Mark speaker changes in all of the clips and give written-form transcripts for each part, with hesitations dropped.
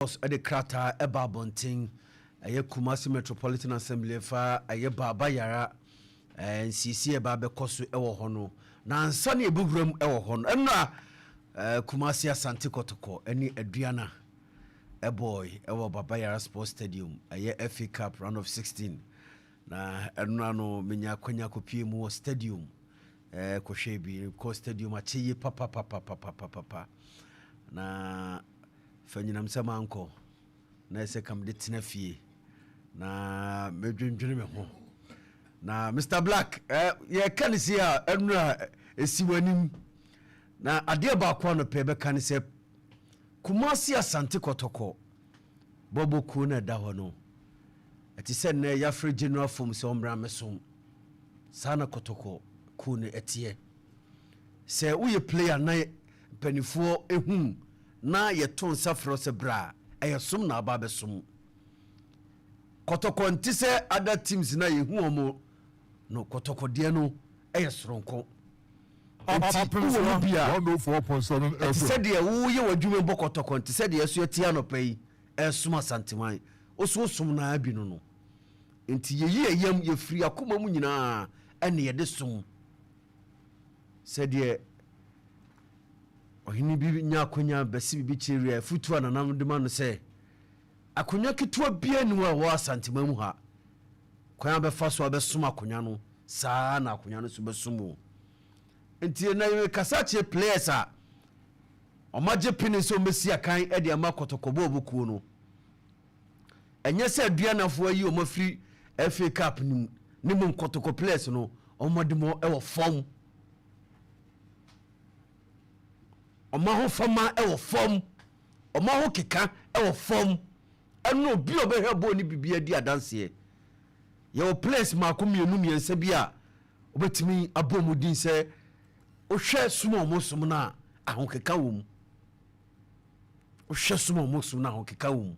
Speaker 1: the krata eba bonting aye Kumasi Metropolitan Assembly fa aye baba yara nsisi eba be koso ewo hono na ansa ne ebugram ewo hono enna Kumasi Asante Kotoko eni aduana boy ewo baba yara sports stadium aye FA Cup round of 16 na enna no menya kwanya kopie mu stadium ko hwebi ko stadium achiye papa na fanyina msama anko na ese kam de tena fie na medwendwene me ho na Mr Black ye kan si a enura esiwanim na ade ba kwa no pe be kan se Kumasi Asante Kotoko boboku na da ho no eti se na ya free general form se omra mesom sana Kotoko ku ne etie se uye player na penifo ehun na ye ton safro se bra ayesum na aba besum Kotoko nti se other teams na ye hu omo no Kotoko de no ayesronko
Speaker 2: Opemsuo 104.7
Speaker 1: said ye wo ye wadwuma bo Kotoko nti said ye so etia no pai esum asanteman oso sum na abi no nti ye yeyam ye firi akoma mu nyina ene ye de sum said ye ohini bi nya akonya basi bi chiria futu ananam de ma no se akonya ketua bia ni wa asantema mu ha konya be fa so abesum akonya no saa na akonya no so besumo enti na ye kasa che players a omaje pini so mesi akan e de ama Kotoko bobuku no enye se aduanafo ayi o mafiri FA Cup ni mu Kotoko players no omodimo e wo form Oma ho fama e wo fom oma ho keka e wo fom eno bi obehwe bo ni bibia di adanse ye wo place makomienu miensa bi a obetimi abomudin se o hwe sumo mosum na ahokeka wom o hwe sumo mosum na ahokeka wom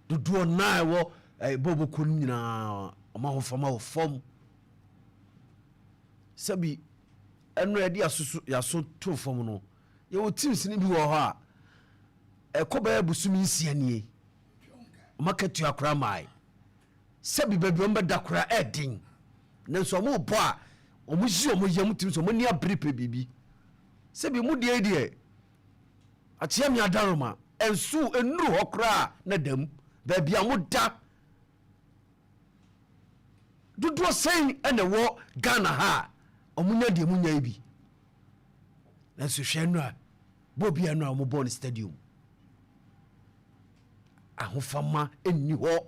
Speaker 1: dudu na wo boboku nyina oma ho fama wo fom sabi enu edi asusu yaso to fom no ye wo teams ni bi wo ha ekoba busumi nsianie market akura mai sabi baby omba dakura edin nanso mo bo a omuji omuyam teams omo ni abripe bibi sabi mu de achia mi adaroma ensu enuru hokura na dam baby amuda dudu sen ene wo Ghana ha omunya de munya ibi nanso hwenu a bobi anu a mo born stadium ahofama enni ho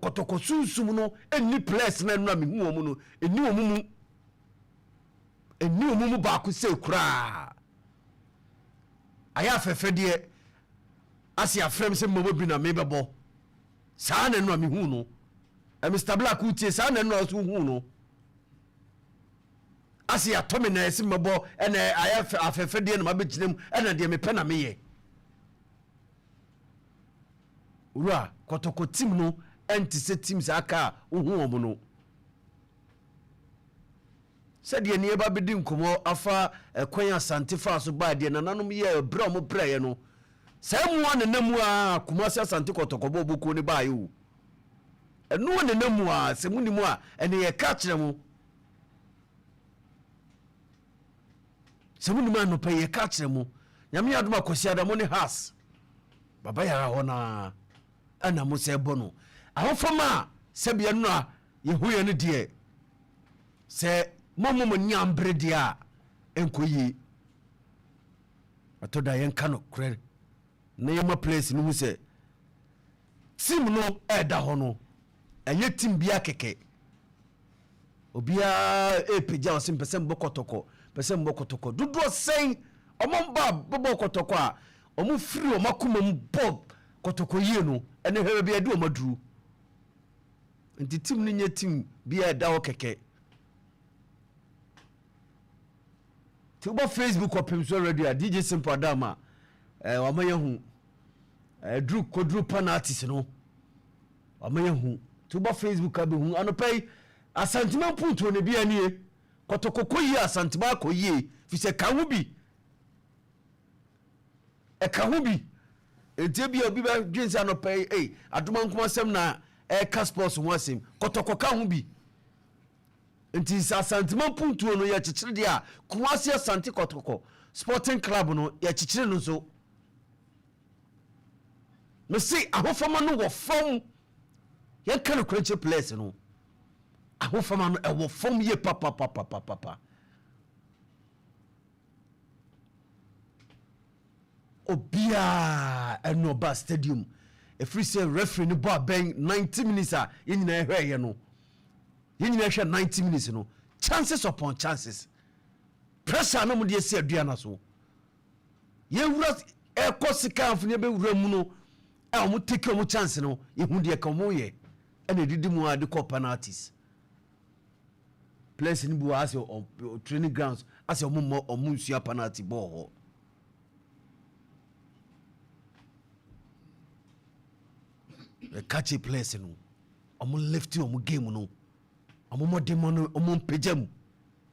Speaker 1: Kotoko sunsum no enni place na anu me hu omu no enni omumu ba ko se kura aya fefe de asia frem se mbo bi na me bebo saa na anu me hu no Mr Black utie saa na anu so hu no asi atomi na esi mebo ene aya afefe de na mabeginem ene de me pe na meye ura Kotoko team no entise teams aka ohu omo no said ye ne ba bedi nkomo afa kwan Asante fa so ba de nananom ye bra mo bra ye no sai mu ananamu a Kumasi Asante Kotoko bobuko ne ba ye o enu ananamu a se mu ni mu a ene ye ka kire mu semuni ma no pe ye ka kire mu nyame adoma kosi adamo ne has baba yara hona ana mo se bono ahofama se bia no a ye huye ne de se momo nyambre de a enkoyi atoda yen kano kre na yema place no se team no eda hono enye team bia keke obia epeja osim pese Kotoko pese Kotoko dudu sen omomba bobo Kotoko a omu free omakuma mbob Kotoko yie no ene hebe bia du omaduru nti team ni nye team bia da wo keke tuba Facebook Opemsuo radio DJ Simple Adama wamanye hu kodru penalties no wamanye hu tuba Facebook abe hu anopai asantima punto ne bia nie Kotoko koyi asantima koyi fi se kawo bi ka ho bi enti bia obi ba dwensa no pay adoma nkoma sem na ka sports ho asem Kotoko ka ho bi enti sasantima puntuo no ya chichire de a Kumasi Asante Kotoko Sporting Club no ya chichire no so me see ahofama no wo fam yan kan no crunch place no ahofama no e wo fam ye papa obia enoba stadium efri say referee no ball ben 90 minutes a yenyina hweye no yenyina hwe 90 minutes no chances upon chances pressure no mu de esi adua na so ye wura e kosika afune be wura mu no a mo take omo chance no yehu de ka mo ye ene didi mu ade call penalties place ni bu as training grounds as omo nsua penalty ball ho catch a place no omo left omo game no omo modemo no omo pejam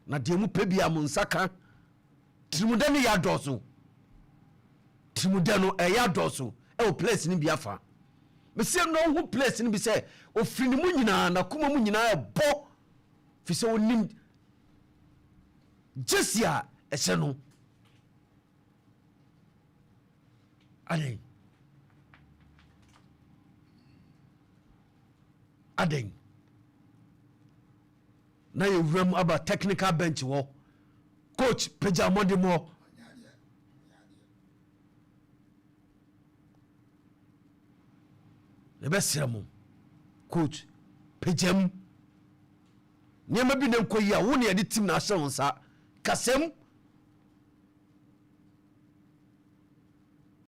Speaker 1: na de mu pebia mo nsaka trimude no ya doso trimude no ya doso o place ni biafa me se no hu place ni bi se ofiri ni mu nyina na kuma mu nyina ebo fi se onim jesia ese no aden na ye wram aba technical bench wo coach peja modemo le besramo coach pejam niam bi na nkoyi a wo ne de team na ahye wonsa kasem